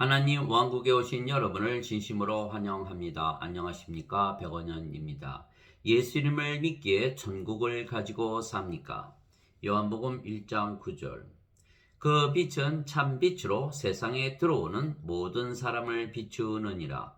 하나님 왕국에 오신 여러분을 진심으로 환영합니다. 안녕하십니까? 백원현입니다. 예수님을 믿기에 천국을 가지고 삽니까? 요한복음 1장 9절. 그 빛은 참 빛으로 세상에 들어오는 모든 사람을 비추느니라.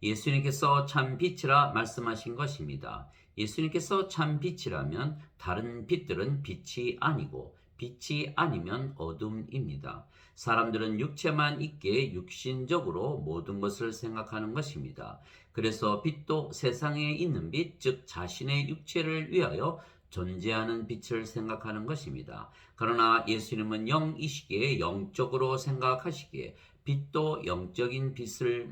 예수님께서 참 빛이라 말씀하신 것입니다. 예수님께서 참 빛이라면 다른 빛들은 빛이 아니고 빛이 아니면 어둠입니다. 사람들은 육체만 있게 육신적으로 모든 것을 생각하는 것입니다. 그래서 빛도 세상에 있는 빛, 즉 자신의 육체를 위하여 존재하는 빛을 생각하는 것입니다. 그러나 예수님은 영이시기에 영적으로 생각하시기에 빛도 영적인 빛을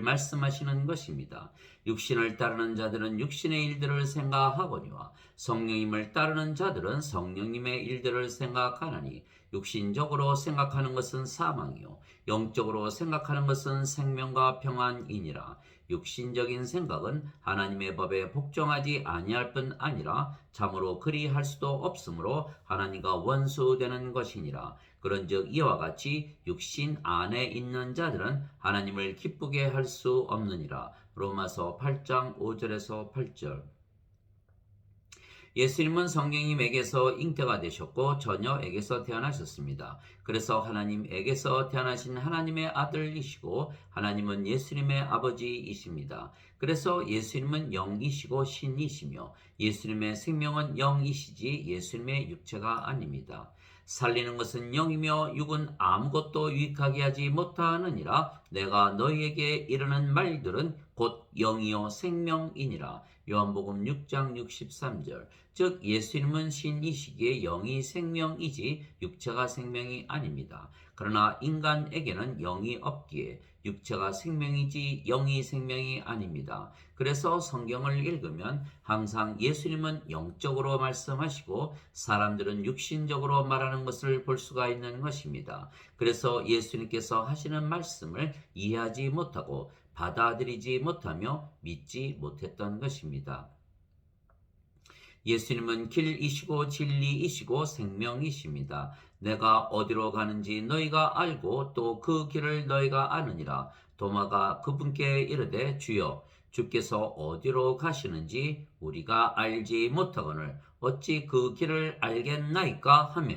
말씀하시는 것입니다. 육신을 따르는 자들은 육신의 일들을 생각하거니와 성령님을 따르는 자들은 성령님의 일들을 생각하나니 육신적으로 생각하는 것은 사망이요 영적으로 생각하는 것은 생명과 평안이니라. 육신적인 생각은 하나님의 법에 복종하지 아니할 뿐 아니라 참으로 그리할 수도 없으므로 하나님과 원수되는 것이니라. 그런즉 이와 같이 육신 안에 있는 자들은 하나님을 기쁘게 할 수 없느니라. 로마서 8장 5절에서 8절. 예수님은 성령님에게서 잉태가 되셨고 처녀에게서 태어나셨습니다. 그래서 하나님에게서 태어나신 하나님의 아들이시고 하나님은 예수님의 아버지이십니다. 그래서 예수님은 영이시고 신이시며 예수님의 생명은 영이시지 예수님의 육체가 아닙니다. 살리는 것은 영이며 육은 아무것도 유익하게 하지 못하느니라. 내가 너희에게 이르는 말들은 곧 영이요 생명이니라. 요한복음 6장 63절. 즉 예수님은 신이시기에 영이 생명이지 육체가 생명이 아닙니다. 그러나 인간에게는 영이 없기에 육체가 생명이지 영이 생명이 아닙니다. 그래서 성경을 읽으면 항상 예수님은 영적으로 말씀하시고 사람들은 육신적으로 말하는 것을 볼 수가 있는 것입니다. 그래서 예수님께서 하시는 말씀을 이해하지 못하고 받아들이지 못하며 믿지 못했던 것입니다. 예수님은 길이시고 진리이시고 생명이십니다. 내가 어디로 가는지 너희가 알고 또 그 길을 너희가 아느니라. 도마가 그분께 이르되 주여 주께서 어디로 가시는지 우리가 알지 못하거늘 어찌 그 길을 알겠나이까 하며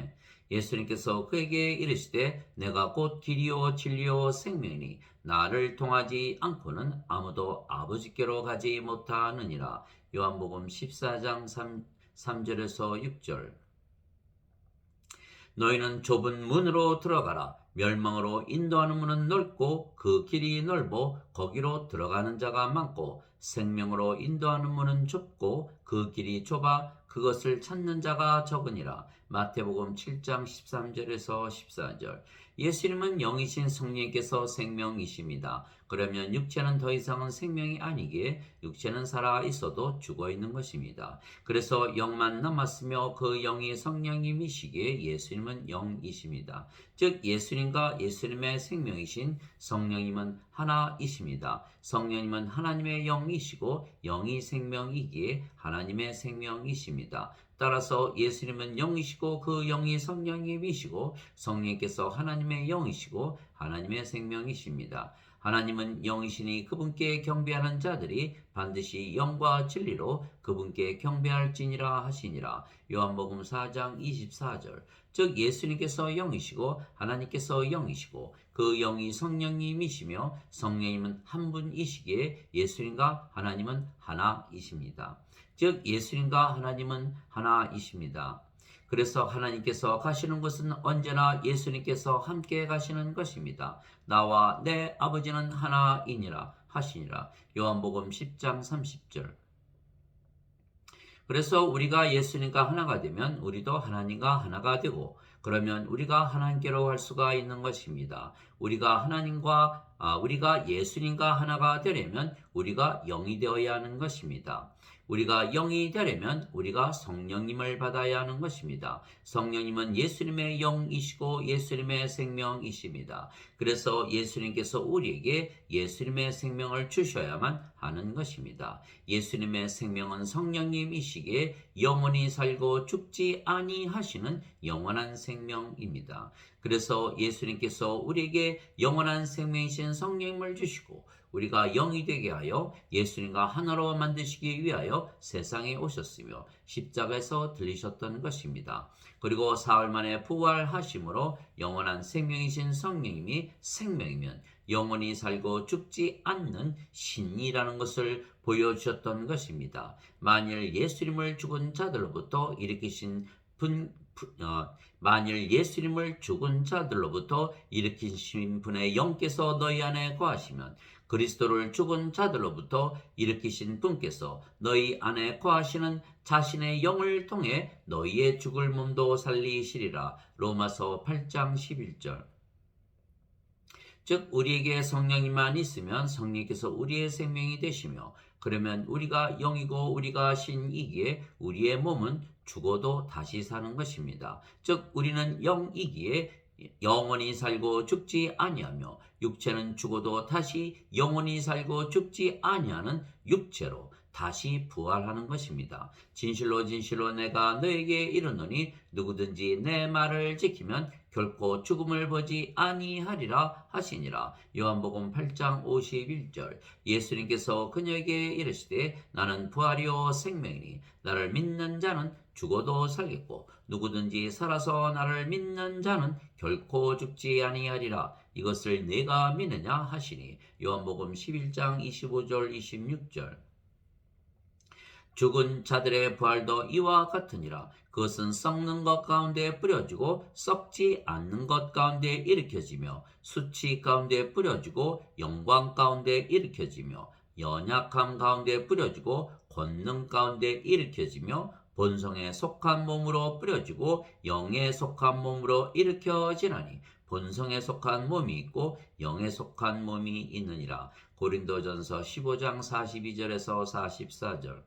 예수님께서 그에게 이르시되 내가 곧 길이요 진리요 생명이니 나를 통하지 않고는 아무도 아버지께로 가지 못하느니라. 요한복음 14장 3절에서 6절. 너희는 좁은 문으로 들어가라. 멸망으로 인도하는 문은 넓고 그 길이 넓어 거기로 들어가는 자가 많고 생명으로 인도하는 문은 좁고 그 길이 좁아 그것을 찾는 자가 적으니라. 마태복음 7장 13절에서 14절. 예수님은 영이신 성령께서 생명이십니다. 그러면 육체는 더 이상은 생명이 아니기에 육체는 살아 있어도 죽어 있는 것입니다. 그래서 영만 남았으며 그 영이 성령님이시기에 예수님은 영이십니다. 즉 예수님과 예수님의 생명이신 성령님은 하나이십니다. 성령님은 하나님의 영이시고 영이 생명이기에 하나님의 생명이십니다. 따라서 예수님은 영이시고 그 영이 성령님이시고 성령께서 하나님의 영이시고 하나님의 생명이십니다. 하나님은 영이시니 그분께 경배하는 자들이 반드시 영과 진리로 그분께 경배할지니라 하시니라. 요한복음 4장 24절. 즉 예수님께서 영이시고 하나님께서 영이시고 그 영이 성령님이시며 성령님은 한 분이시기에 예수님과 하나님은 하나이십니다. 즉 예수님과 하나님은 하나이십니다. 그래서 하나님께서 가시는 곳은 언제나 예수님께서 함께 가시는 것입니다. 나와 내 아버지는 하나이니라 하시니라. 요한복음 10장 30절. 그래서 우리가 예수님과 하나가 되면 우리도 하나님과 하나가 되고 그러면 우리가 하나님께로 갈 수가 있는 것입니다. 우리가 예수님과 하나가 되려면 우리가 영이 되어야 하는 것입니다. 우리가 영이 되려면 우리가 성령님을 받아야 하는 것입니다. 성령님은 예수님의 영이시고 예수님의 생명이십니다. 그래서 예수님께서 우리에게 예수님의 생명을 주셔야만 하는 것입니다. 예수님의 생명은 성령님이시기에 영원히 살고 죽지 아니하시는 영원한 생명입니다. 그래서 예수님께서 우리에게 영원한 생명이신 성령님을 주시고 우리가 영이 되게 하여 예수님과 하나로 만드시기 위하여 세상에 오셨으며 십자가에서 들리셨던 것입니다. 그리고 사흘 만에 부활하심으로 영원한 생명이신 성령님이 생명이면 영원히 살고 죽지 않는 신이라는 것을 보여주셨던 것입니다. 만일 예수님을 죽은 자들로부터 일으키신 만일 예수님을 죽은 자들로부터 일으키신 분의 영께서 너희 안에 거하시면 그리스도를 죽은 자들로부터 일으키신 분께서 너희 안에 거하시는 자신의 영을 통해 너희의 죽을 몸도 살리시리라. 로마서 8장 11절. 즉 우리에게 성령님만 있으면 성령께서 우리의 생명이 되시며 그러면 우리가 영이고 우리가 신이기에 우리의 몸은 죽어도 다시 사는 것입니다. 즉 우리는 영이기에 영원히 살고 죽지 아니하며 육체는 죽어도 다시 영원히 살고 죽지 아니하는 육체로 다시 부활하는 것입니다. 진실로 진실로 내가 너에게 이르노니 누구든지 내 말을 지키면 결코 죽음을 보지 아니하리라 하시니라. 요한복음 8장 51절. 예수님께서 그녀에게 이르시되 나는 부활이요 생명이니 나를 믿는 자는 죽어도 살겠고 누구든지 살아서 나를 믿는 자는 결코 죽지 아니하리라. 이것을 내가 믿느냐 하시니. 요한복음 11장 25절 26절. 죽은 자들의 부활도 이와 같으니라. 그것은 썩는 것 가운데 뿌려지고 썩지 않는 것 가운데 일으켜지며 수치 가운데 뿌려지고 영광 가운데 일으켜지며 연약함 가운데 뿌려지고 권능 가운데 일으켜지며 본성에 속한 몸으로 뿌려지고 영에 속한 몸으로 일으켜지나니 본성에 속한 몸이 있고 영에 속한 몸이 있느니라. 고린도전서 15장 42절에서 44절.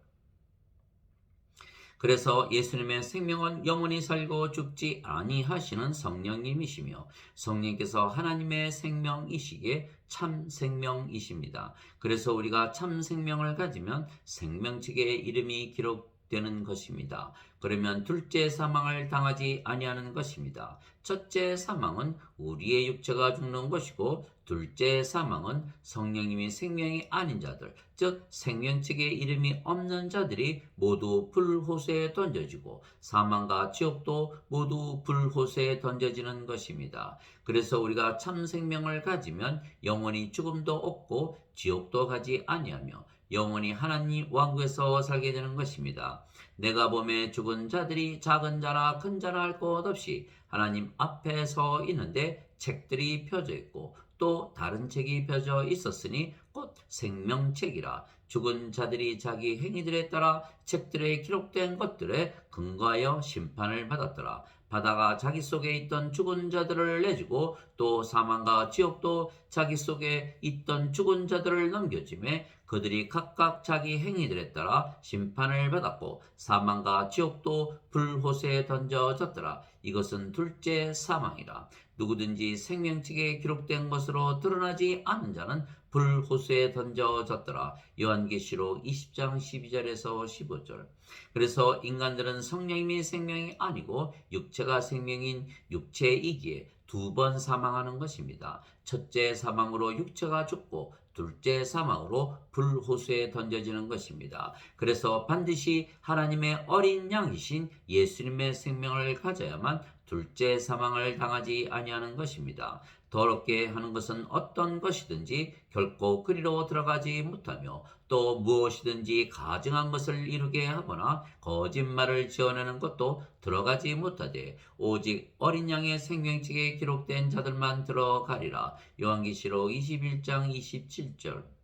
그래서 예수님의 생명은 영원히 살고 죽지 아니하시는 성령님이시며 성령께서 하나님의 생명이시기에 참 생명이십니다. 그래서 우리가 참 생명을 가지면 생명책에 이름이 기록되는 것입니다. 그러면 둘째 사망을 당하지 아니하는 것입니다. 첫째 사망은 우리의 육체가 죽는 것이고 둘째 사망은 성령님이 생명이 아닌 자들, 즉 생명책에 이름이 없는 자들이 모두 불호수에 던져지고 사망과 지옥도 모두 불호수에 던져지는 것입니다. 그래서 우리가 참 생명을 가지면 영원히 죽음도 없고 지옥도 가지 아니하며 영원히 하나님 왕국에서 살게 되는 것입니다. 내가 보매 죽은 자들이 작은 자나 큰 자나 할 것 없이 하나님 앞에 서 있는데 책들이 펴져 있고 또 다른 책이 펴져 있었으니 곧 생명책이라. 죽은 자들이 자기 행위들에 따라 책들에 기록된 것들에 근거하여 심판을 받았더라. 바다가 자기 속에 있던 죽은 자들을 내주고 또 사망과 지옥도 자기 속에 있던 죽은 자들을 넘겨주매 그들이 각각 자기 행위들에 따라 심판을 받았고 사망과 지옥도 불호수에 던져졌더라. 이것은 둘째 사망이라. 누구든지 생명책에 기록된 것으로 드러나지 않은 자는 불호수에 던져졌더라. 요한계시록 20장 12절에서 15절. 그래서 인간들은 성령님이 생명이 아니고 육체가 생명인 육체이기에 두 번 사망하는 것입니다. 첫째 사망으로 육체가 죽고 둘째 사망으로 불호수에 던져지는 것입니다. 그래서 반드시 하나님의 어린 양이신 예수님의 생명을 가져야만 둘째 사망을 당하지 아니하는 것입니다. 더럽게 하는 것은 어떤 것이든지 결코 그리로 들어가지 못하며 또 무엇이든지 가증한 것을 이루게 하거나 거짓말을 지어내는 것도 들어가지 못하되 오직 어린 양의 생명책에 기록된 자들만 들어가리라. 요한계시록 21장 27절.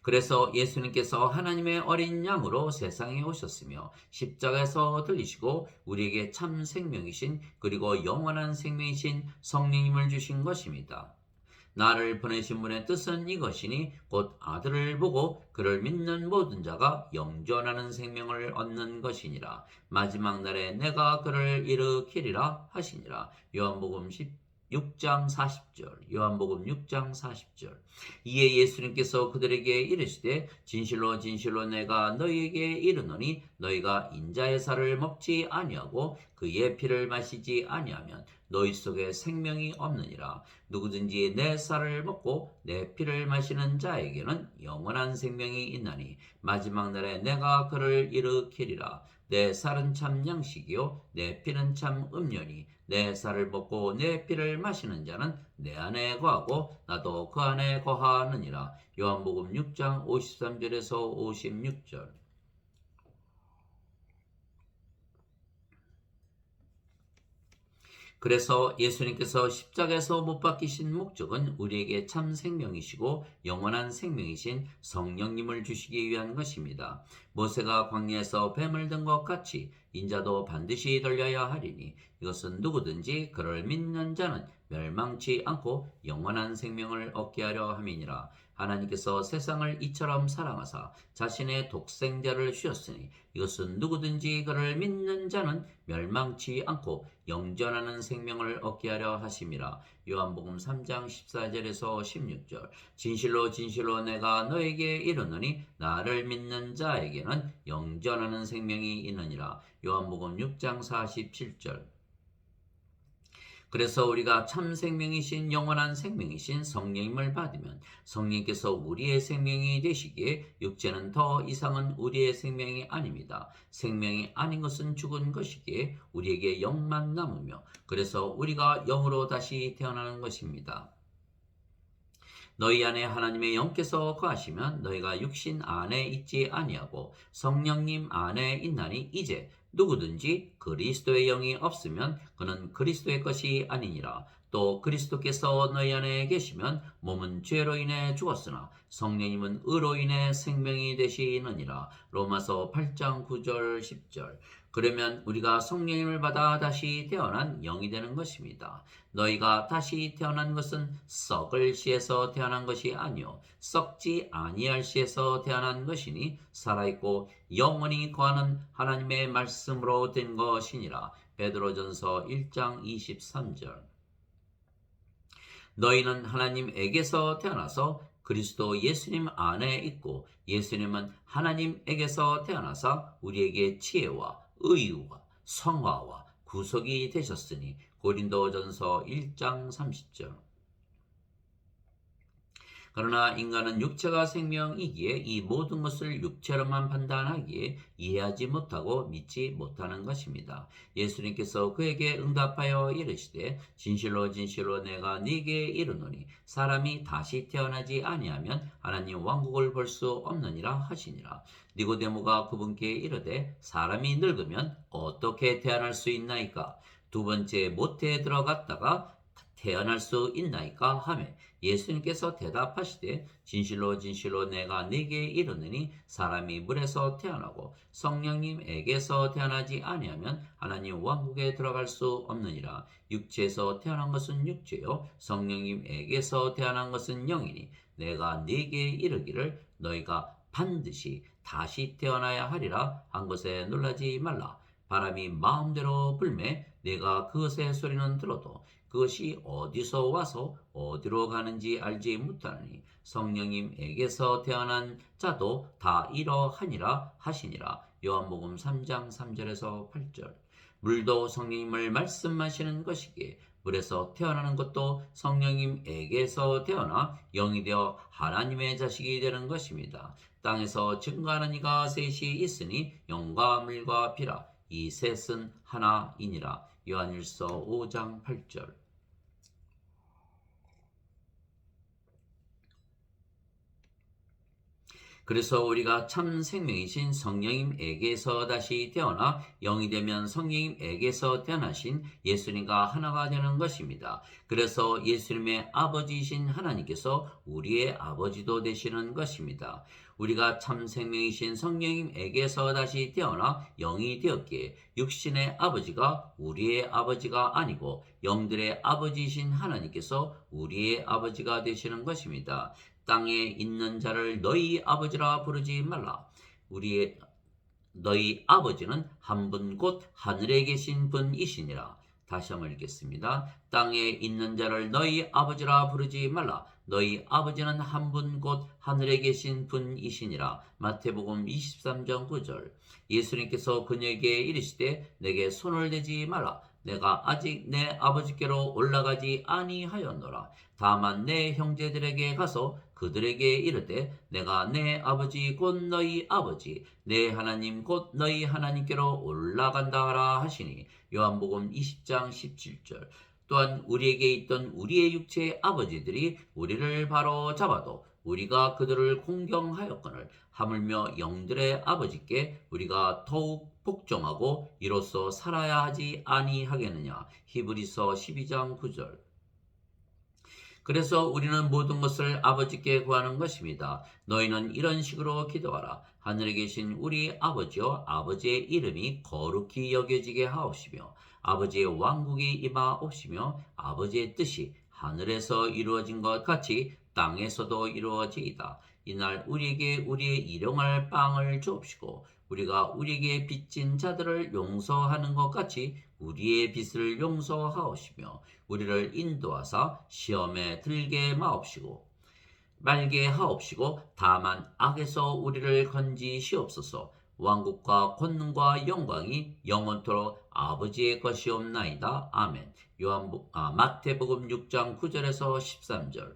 그래서 예수님께서 하나님의 어린 양으로 세상에 오셨으며 십자가에서 들리시고 우리에게 참 생명이신 그리고 영원한 생명이신 성령님을 주신 것입니다. 나를 보내신 분의 뜻은 이것이니 곧 아들을 보고 그를 믿는 모든 자가 영존하는 생명을 얻는 것이니라. 마지막 날에 내가 그를 일으키리라 하시니라. 요한복음 6장 40절. 요한복음 6장 40절. 이에 예수님께서 그들에게 이르시되 진실로 진실로 내가 너희에게 이르노니 너희가 인자의 살을 먹지 아니하고 그의 피를 마시지 아니하면 너희 속에 생명이 없느니라. 누구든지 내 쌀을 먹고 내 피를 마시는 자에게는 영원한 생명이 있나니 마지막 날에 내가 그를 일으키리라. 내 쌀은 참 양식이요 내 피는 참 음료니 내 쌀을 먹고 내 피를 마시는 자는 내 안에 거하고 나도 그 안에 거하느니라. 요한복음 6장 53절에서 56절. 그래서 예수님께서 십자가에서 못 박히신 목적은 우리에게 참 생명이시고 영원한 생명이신 성령님을 주시기 위한 것입니다. 모세가 광야에서 뱀을 든 것 같이 인자도 반드시 들려야 하리니 이것은 누구든지 그를 믿는 자는 멸망치 않고 영원한 생명을 얻게 하려 함이니라. 하나님께서 세상을 이처럼 사랑하사 자신의 독생자를 주셨으니 이것은 누구든지 그를 믿는 자는 멸망치 않고 영전하는 생명을 얻게 하려 하심이라. 요한복음 3장 14절에서 16절. 진실로 진실로 내가 너에게 이르노니 나를 믿는 자에게는 영전하는 생명이 있느니라. 요한복음 6장 47절. 그래서 우리가 참 생명이신 영원한 생명이신 성령님을 받으면 성령께서 우리의 생명이 되시기에 육체는 더 이상은 우리의 생명이 아닙니다. 생명이 아닌 것은 죽은 것이기에 우리에게 영만 남으며 그래서 우리가 영으로 다시 태어나는 것입니다. 너희 안에 하나님의 영께서 거하시면 너희가 육신 안에 있지 아니하고 성령님 안에 있나니 이제 누구든지 그리스도의 영이 없으면 그는 그리스도의 것이 아니니라. 또 그리스도께서 너희 안에 계시면 몸은 죄로 인해 죽었으나 성령님은 의로 인해 생명이 되시느니라. 로마서 8장 9절 10절. 그러면 우리가 성령님을 받아 다시 태어난 영이 되는 것입니다. 너희가 다시 태어난 것은 썩을 씨에서 태어난 것이 아니요 썩지 아니할 씨에서 태어난 것이니 살아있고 영원히 거하는 하나님의 말씀으로 된 것이니라. 베드로전서 1장 23절. 너희는 하나님에게서 태어나서 그리스도 예수님 안에 있고 예수님은 하나님에게서 태어나사 우리에게 지혜와 의와 성화와 구속이 되셨으니 고린도전서 1장 30절. 그러나 인간은 육체가 생명이기에 이 모든 것을 육체로만 판단하기에 이해하지 못하고 믿지 못하는 것입니다. 예수님께서 그에게 응답하여 이르시되 진실로 진실로 내가 네게 이르노니 사람이 다시 태어나지 아니하면 하나님 왕국을 볼 수 없느니라 하시니라. 니고데모가 그분께 이르되 사람이 늙으면 어떻게 태어날 수 있나이까? 두 번째 모태에 들어갔다가 태어날 수 있나이까 하매 예수님께서 대답하시되 진실로 진실로 내가 네게 이르노니 사람이 물에서 태어나고 성령님에게서 태어나지 아니하면 하나님 왕국에 들어갈 수 없느니라. 육체에서 태어난 것은 육체요 성령님에게서 태어난 것은 영이니 내가 네게 이르기를 너희가 반드시 다시 태어나야 하리라 한 것에 놀라지 말라. 바람이 마음대로 불매 내가 그것의 소리는 들어도 그것이 어디서 와서 어디로 가는지 알지 못하느니 성령님에게서 태어난 자도 다 이러하니라 하시니라. 요한복음 3장 3절에서 8절. 물도 성령님을 말씀하시는 것이기에 물에서 태어나는 것도 성령님에게서 태어나 영이 되어 하나님의 자식이 되는 것입니다. 땅에서 증거하는 이가 셋이 있으니 영과 물과 피라. 이 셋은 하나이니라. 요한일서 5장 8절. 그래서 우리가 참 생명이신 성령님에게서 다시 태어나 영이 되면 성령님에게서 태어나신 예수님과 하나가 되는 것입니다. 그래서 예수님의 아버지이신 하나님께서 우리의 아버지도 되시는 것입니다. 우리가 참 생명이신 성령님에게서 다시 태어나 영이 되었기에 육신의 아버지가 우리의 아버지가 아니고 영들의 아버지이신 하나님께서 우리의 아버지가 되시는 것입니다. 땅에 있는 자를 너희 아버지라 부르지 말라. 너희 아버지는 한 분 곧 하늘에 계신 분이시니라. 다시 한번 읽겠습니다. 땅에 있는 자를 너희 아버지라 부르지 말라. 너희 아버지는 한 분 곧 하늘에 계신 분이시니라. 마태복음 23장 9절. 예수님께서 그녀에게 이르시되 내게 손을 대지 말라. 내가 아직 내 아버지께로 올라가지 아니하였노라. 다만 내 형제들에게 가서 그들에게 이르되 내가 내 아버지 곧 너희 아버지 내 하나님 곧 너희 하나님께로 올라간다 하라 하시니. 요한복음 20장 17절. 또한 우리에게 있던 우리의 육체의 아버지들이 우리를 바로 잡아도 우리가 그들을 공경하였거늘 하물며 영들의 아버지께 우리가 더욱 복종하고 이로써 살아야 하지 아니하겠느냐. 히브리서 12장 9절. 그래서 우리는 모든 것을 아버지께 구하는 것입니다. 너희는 이런 식으로 기도하라. 하늘에 계신 우리 아버지여, 아버지의 이름이 거룩히 여겨지게 하옵시며 아버지의 왕국이 임하옵시며 아버지의 뜻이 하늘에서 이루어진 것 같이 땅에서도 이루어지이다. 이날 우리에게 우리의 일용할 빵을 주옵시고 우리가 우리에게 빚진 자들을 용서하는 것 같이 우리의 빚을 용서하옵시며 우리를 인도하사 시험에 들게 마옵시고 말게 하옵시고 다만 악에서 우리를 건지시옵소서. 왕국과 권능과 영광이 영원토록 아버지의 것이옵나이다. 아멘. 마태복음 6장 9절에서 13절.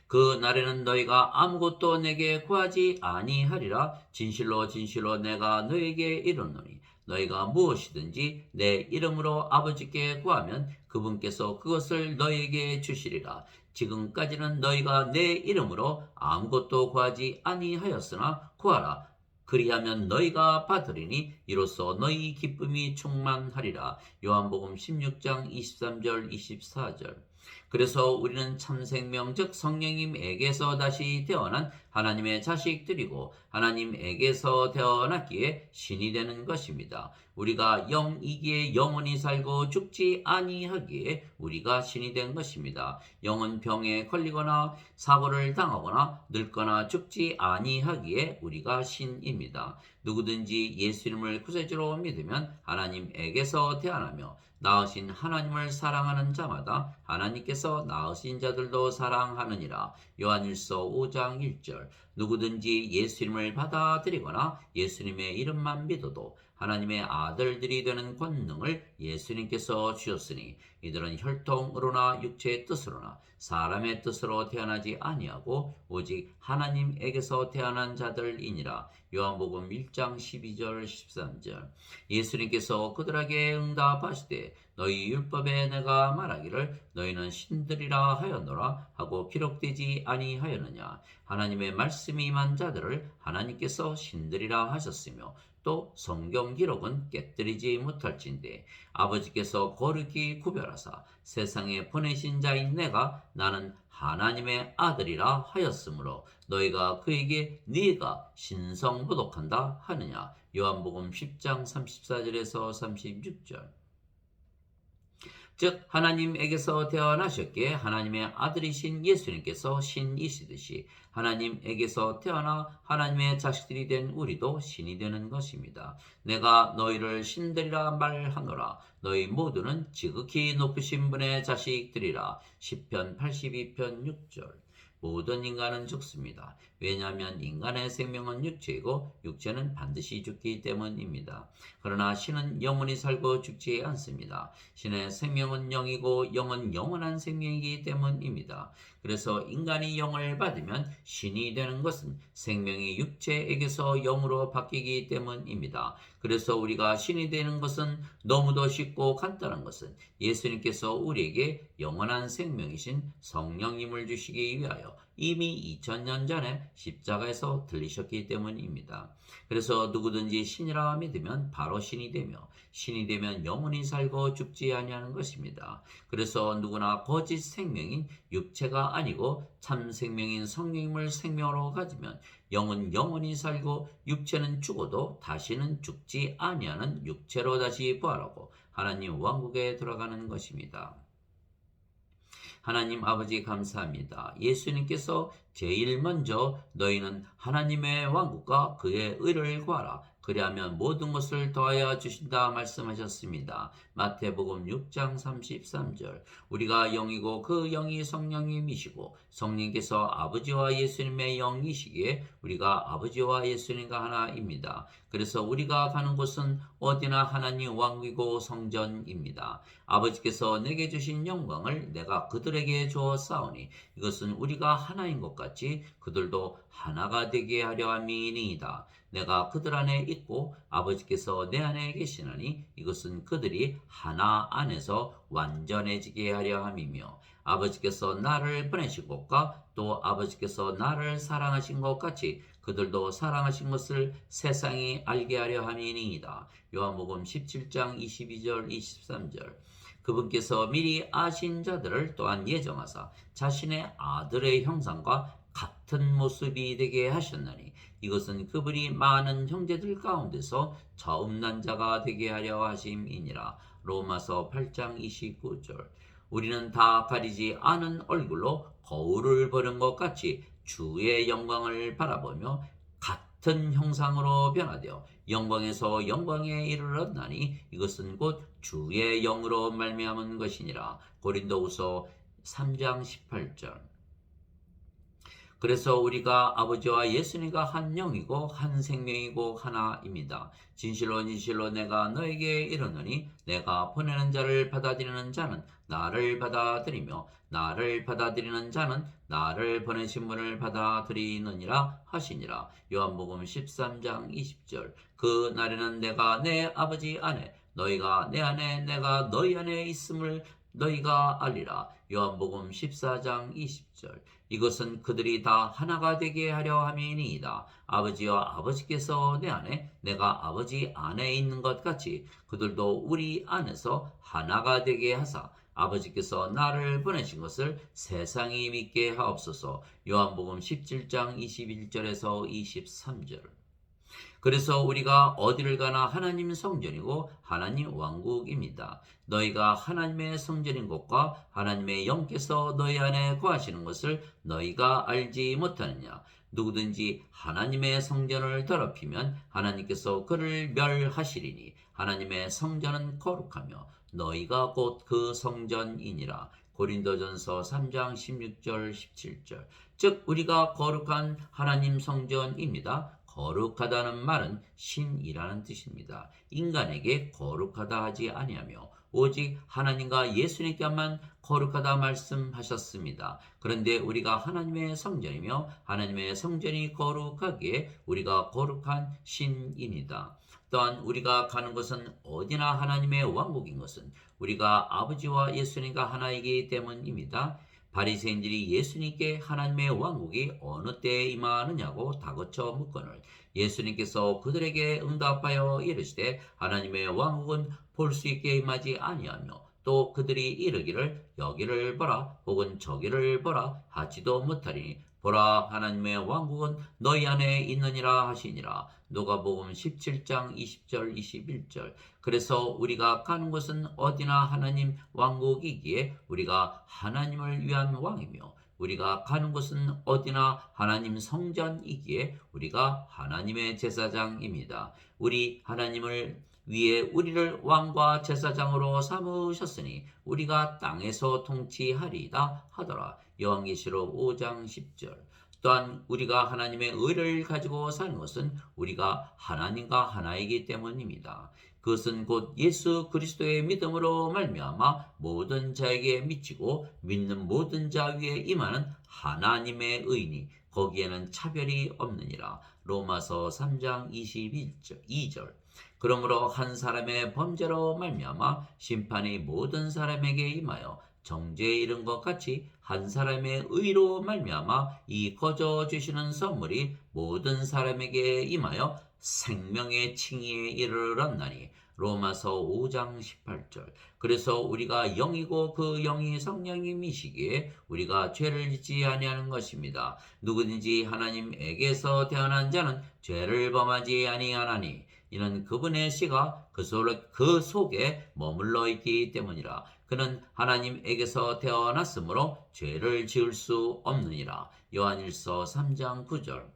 그 날에는 너희가 아무것도 내게 구하지 아니하리라. 진실로 진실로 내가 너희에게 이르노니 너희가 무엇이든지 내 이름으로 아버지께 구하면 그분께서 그것을 너희에게 주시리라. 지금까지는 너희가 내 이름으로 아무것도 구하지 아니하였으나 구하라. 그리하면 너희가 받으리니 이로써 너희 기쁨이 충만하리라. 요한복음 16장 23절 24절. 그래서 우리는 참생명 즉 성령님에게서 다시 태어난 하나님의 자식들이고 하나님에게서 태어났기에 신이 되는 것입니다. 우리가 영이기에 영원히 살고 죽지 아니하기에 우리가 신이 된 것입니다. 영은 병에 걸리거나 사고를 당하거나 늙거나 죽지 아니하기에 우리가 신입니다. 누구든지 예수님을 구세주로 믿으면 하나님에게서 태어나며 낳으신 하나님을 사랑하는 자마다 하나님께서 낳으신 자들도 사랑하느니라. 요한일서 5장 1절. 누구든지 예수님을 받아들이거나 예수님의 이름만 믿어도 하나님의 아들들이 되는 권능을 예수님께서 주셨으니 이들은 혈통으로나 육체의 뜻으로나 사람의 뜻으로 태어나지 아니하고 오직 하나님에게서 태어난 자들이니라. 요한복음 1장 12절 13절. 예수님께서 그들에게 응답하시되 너희 율법에 내가 말하기를 너희는 신들이라 하였노라 하고 기록되지 아니하였느냐. 하나님의 말씀이 임한 자들을 하나님께서 신들이라 하셨으며 또 성경 기록은 깨뜨리지 못할진대 아버지께서 거룩히 구별하사 세상에 보내신 자인 내가 나는 하나님의 아들이라 하였으므로 너희가 그에게 네가 신성모독한다 하느냐. 요한복음 10장 34절에서 36절. 즉 하나님에게서 태어나셨기에 하나님의 아들이신 예수님께서 신이시듯이 하나님에게서 태어나 하나님의 자식들이 된 우리도 신이 되는 것입니다. 내가 너희를 신들이라 말하노라. 너희 모두는 지극히 높으신 분의 자식들이라. 시편 82편 6절. 모든 인간은 죽습니다. 왜냐하면 인간의 생명은 육체이고 육체는 반드시 죽기 때문입니다. 그러나 신은 영원히 살고 죽지 않습니다. 신의 생명은 영이고 영은 영원한 생명이기 때문입니다. 그래서 인간이 영을 받으면 신이 되는 것은 생명이 육체에게서 영으로 바뀌기 때문입니다. 그래서 우리가 신이 되는 것은 너무도 쉽고 간단한 것은 예수님께서 우리에게 영원한 생명이신 성령님을 주시기 위하여 이미 2000년 전에 십자가에서 들리셨기 때문입니다. 그래서 누구든지 신이라 믿으면 바로 신이 되며 신이 되면 영원히 살고 죽지 아니하는 것입니다. 그래서 누구나 거짓 생명인 육체가 아니고 참 생명인 성령님을 생명으로 가지면 영은 영원히 살고 육체는 죽어도 다시는 죽지 아니하는 육체로 다시 부활하고 하나님 왕국에 들어가는 것입니다. 하나님 아버지 감사합니다. 예수님께서 제일 먼저 너희는 하나님의 왕국과 그의 의를 구하라. 그리하면 모든 것을 더하여 주신다 말씀하셨습니다. 마태복음 6장 33절. 우리가 영이고 그 영이 성령님이시고 성령께서 아버지와 예수님의 영이시기에 우리가 아버지와 예수님과 하나입니다. 그래서 우리가 가는 곳은 어디나 하나님 왕국이고 성전입니다. 아버지께서 내게 주신 영광을 내가 그들에게 주었사오니 이것은 우리가 하나인 것 같이 그들도 하나가 되게 하려 함이니이다. 내가 그들 안에 있고 아버지께서 내 안에 계시나니 이것은 그들이 하나 안에서 완전해지게 하려 함이며 아버지께서 나를 보내신 것과 또 아버지께서 나를 사랑하신 것 같이 그들도 사랑하신 것을 세상이 알게 하려 함이니이다. 요한복음 17장 22절 23절. 그분께서 미리 아신 자들을 또한 예정하사 자신의 아들의 형상과 같은 모습이 되게 하셨나니 이것은 그분이 많은 형제들 가운데서 처음 난 자가 되게 하려 하심이니라. 로마서 8장 29절. 우리는 다 가리지 않은 얼굴로 거울을 보는 것 같이 주의 영광을 바라보며 같은 형상으로 변화되어 영광에서 영광에 이르렀나니 이것은 곧 주의 영으로 말미암은 것이니라. 고린도후서 3장 18절. 그래서 우리가 아버지와 예수님과 한 영이고 한 생명이고 하나입니다. 진실로 진실로 내가 너에게 이르노니 내가 보내는 자를 받아들이는 자는 나를 받아들이며 나를 받아들이는 자는 나를 보내신 분을 받아들이느니라 하시니라. 요한복음 13장 20절. 그 날에는 내가 내 아버지 안에 너희가 내 안에 내가 너희 안에 있음을 너희가 알리라. 요한복음 14장 20절. 이것은 그들이 다 하나가 되게 하려 함이니이다. 아버지와 아버지께서 내 안에 내가 아버지 안에 있는 것 같이 그들도 우리 안에서 하나가 되게 하사 아버지께서 나를 보내신 것을 세상이 믿게 하옵소서. 요한복음 17장 21절에서 23절. 그래서 우리가 어디를 가나 하나님 성전이고 하나님 왕국입니다. 너희가 하나님의 성전인 것과 하나님의 영께서 너희 안에 거하시는 것을 너희가 알지 못하느냐. 누구든지 하나님의 성전을 더럽히면 하나님께서 그를 멸하시리니 하나님의 성전은 거룩하며 너희가 곧 그 성전이니라. 고린도전서 3장 16절 17절. 즉 우리가 거룩한 하나님 성전입니다. 거룩하다는 말은 신이라는 뜻입니다. 인간에게 거룩하다 하지 아니하며 오직 하나님과 예수님께만 거룩하다 말씀하셨습니다. 그런데 우리가 하나님의 성전이며 하나님의 성전이 거룩하기에 우리가 거룩한 신입니다. 또한 우리가 가는 곳은 어디나 하나님의 왕국인 것은 우리가 아버지와 예수님과 하나이기 때문입니다. 바리새인들이 예수님께 하나님의 왕국이 어느 때에 임하느냐고 다그쳐 묻거늘 예수님께서 그들에게 응답하여 이르시되 하나님의 왕국은 볼 수 있게 임하지 아니하며 또 그들이 이르기를 여기를 보라 혹은 저기를 보라 하지도 못하리니 보라 하나님의 왕국은 너희 안에 있느니라 하시니라. 누가복음 17장 20절 21절. 그래서 우리가 가는 곳은 어디나 하나님 왕국이기에 우리가 하나님을 위한 왕이며 우리가 가는 곳은 어디나 하나님 성전이기에 우리가 하나님의 제사장입니다. 우리 하나님을 위해 우리를 왕과 제사장으로 삼으셨으니 우리가 땅에서 통치하리이다 하더라. 요한계시록 5장 10절. 또한 우리가 하나님의 의를 가지고 사는 것은 우리가 하나님과 하나이기 때문입니다. 그것은 곧 예수 그리스도의 믿음으로 말미암아 모든 자에게 미치고 믿는 모든 자 위에 임하는 하나님의 의니 거기에는 차별이 없느니라. 로마서 3장 22절. 그러므로 한 사람의 범죄로 말미암아 심판이 모든 사람에게 임하여 정죄에 이른 것 같이 한 사람의 의로 말미암아 이 거저 주시는 선물이 모든 사람에게 임하여 생명의 칭의에 이르렀나니. 로마서 5장 18절. 그래서 우리가 영이고 그 영이 성령님이시기에 우리가 죄를 짓지 아니하는 것입니다. 누구든지 하나님에게서 태어난 자는 죄를 범하지 아니하나니 이는 그분의 씨가 그 속에 머물러 있기 때문이라. 그는 하나님에게서 태어났으므로 죄를 지을 수 없느니라. 요한일서 3장 9절.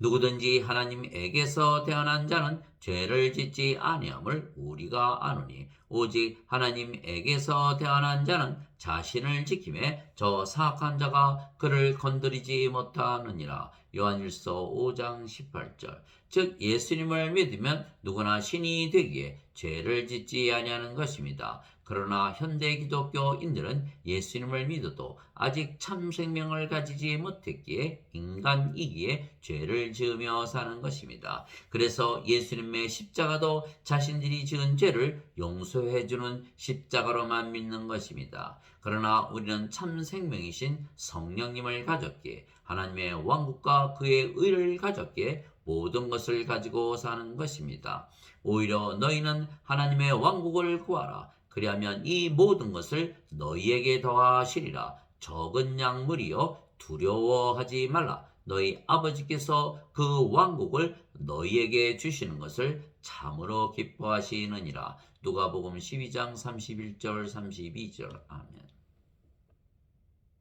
누구든지 하나님에게서 태어난 자는 죄를 짓지 아니함을 우리가 아노니 오직 하나님에게서 태어난 자는 자신을 지킴에 저 사악한 자가 그를 건드리지 못하느니라. 요한일서 5장 18절. 즉 예수님을 믿으면 누구나 신이 되기에 죄를 짓지 아니하는 것입니다. 그러나 현대 기독교인들은 예수님을 믿어도 아직 참 생명을 가지지 못했기에 인간이기에 죄를 지으며 사는 것입니다. 그래서 예수님의 십자가도 자신들이 지은 죄를 용서해주는 십자가로만 믿는 것입니다. 그러나 우리는 참 생명이신 성령님을 가졌기에 하나님의 왕국과 그의 의를 가졌기에 모든 것을 가지고 사는 것입니다. 오히려 너희는 하나님의 왕국을 구하라. 그리하면 이 모든 것을 너희에게 더하시리라. 적은 약물이여 두려워하지 말라. 너희 아버지께서 그 왕국을 너희에게 주시는 것을 참으로 기뻐하시느니라. 누가복음 12장 31절 32절. 아멘.